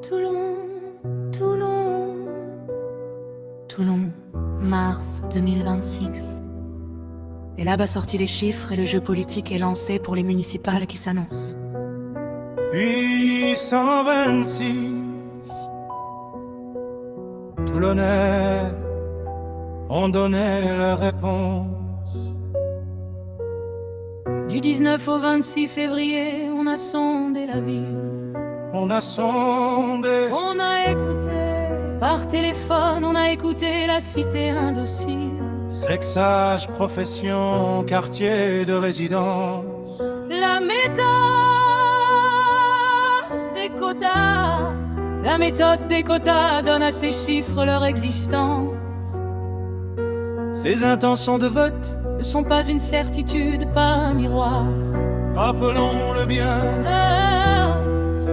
Toulon, Toulon, Toulon, mars 2026. Et là-bas sorti les chiffres et le jeu politique est lancé pour les municipales qui s'annoncent. 826 Toulonnais ont donné leur réponse. Du 19 au 26 février, on a sondé la ville. On a sondé, On a écouté, par téléphone, on a écouté la cité indocile. sexage, profession, quartier de résidence. La méthode des quotas, la méthode des quotas donne à ces chiffres leur existence. Ces intentions de vote, Ne sont pas une certitude, pas un miroir. rappelons-le bien.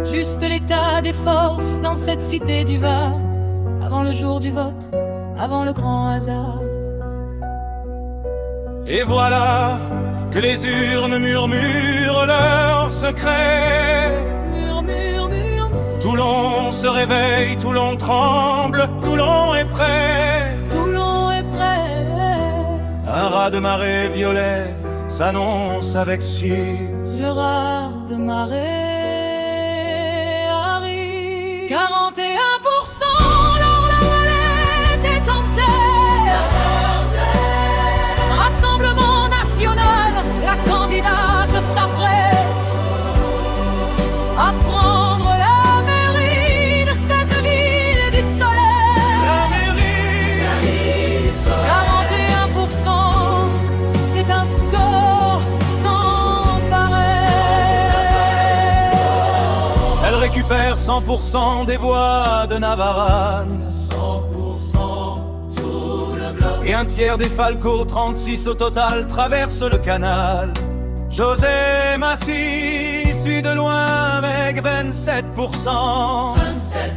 Juste l'état des forces dans cette cité du Var. Avant le jour du vote, avant le grand hasard. Et voilà que les urnes murmurent leurs secrets. Murmure, murmure, Toulon se réveille, Toulon tremble, Toulon est prêt. Toulon est prêt. Un raz de marée violet s'annonce avec 6. Le raz de marée arrive. 41%, alors la valette est en terre. Rassemblement national, la candidate s'apprête à prendre la mairie de cette ville du soleil. La mairie, 41%, c'est un score sans pareil. elle récupère 100% des voix de Navarane. 100% sous le bloc. Et un tiers des Falco, 36 au total, traverse le canal. José Massy suit de loin avec 27%. 27.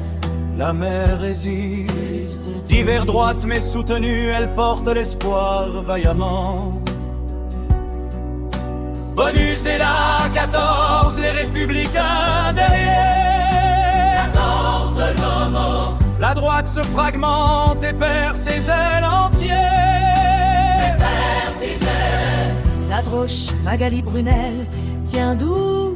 La mer résiste, divers droite mais soutenue, elle porte l'espoir vaillamment. Bonus est là, 14, les républicains derrière. 14 l'homme. La droite se fragmente et perd ses ailes entières. La droche Magali Brunel tient 12%. 12%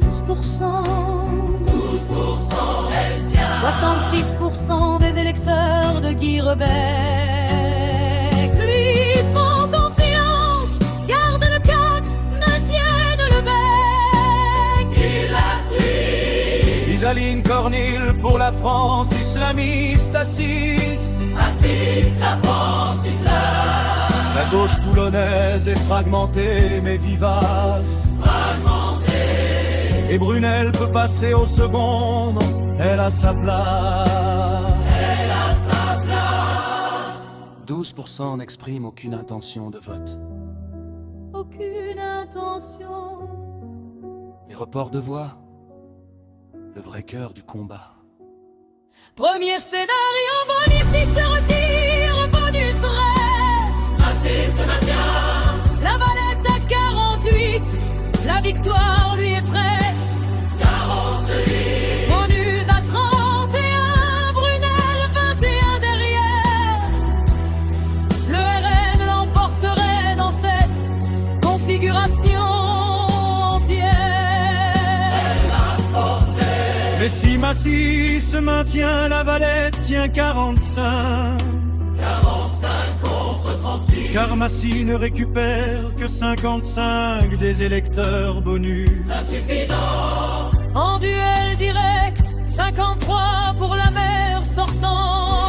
elle tient. 66% des électeurs de Guy Rebec lui font confiance, gardent le cap, maintiennent le bec. Il la suit. Isaline Cornille pour la France islamiste assise. Assise la France islam. La gauche toulonnaise est fragmentée mais vivace. Fragmentée. Et Brunel peut passer au second, elle a sa place. Elle a sa place. 12% n'expriment aucune intention de vote. Aucune intention. Les reports de voix, le vrai cœur du combat. Premier scénario, bonus il se retire, bonus reste. Assis se maintient. La Valette à 48, la victoire lui est presque. 48. Bonus à 31, Brunel 21 derrière. Le RN l'emporterait dans cette configuration entière. Elle a porté. Mais si Massy se maintient, la Valette tient 45. 45 contre 38. Car Massy ne récupère que 55 des électeurs bonus. Insuffisant. En duel direct, 53 pour la maire sortant.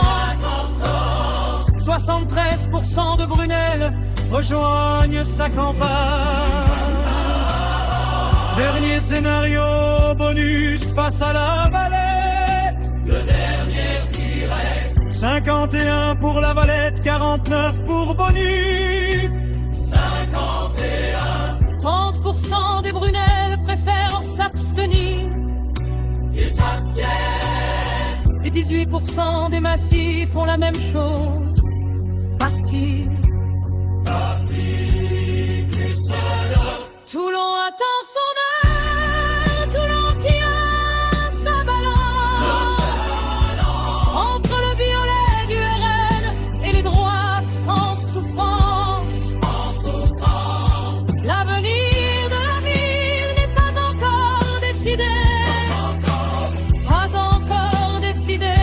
73% de Brunel rejoignent sa campagne. Dernier scénario, bonus face à la Valette. Le dernier direct. 51 pour la Valette, 49 pour bonus. 51. 30% des Brunel préfèrent s'abstenir. Ils s'abstiennent. Et 18% des Massy font la même chose. Partir. Parti plus seul. Toulon attend son heure, Toulon tient sa balance. décidé, pas encore décidé.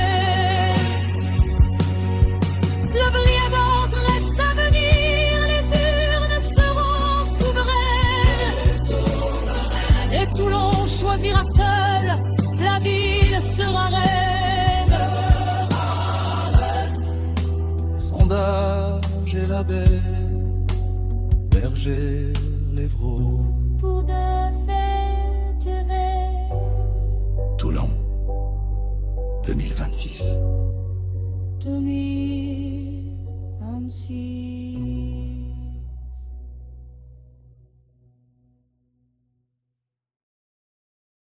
Le brillant reste à venir, les urnes seront souveraines. Et Toulon choisira seul, la ville sera reine. Sondage et la baie, berger, l'Évreux, Pour de fait terré. Toulon, 2026. 2026.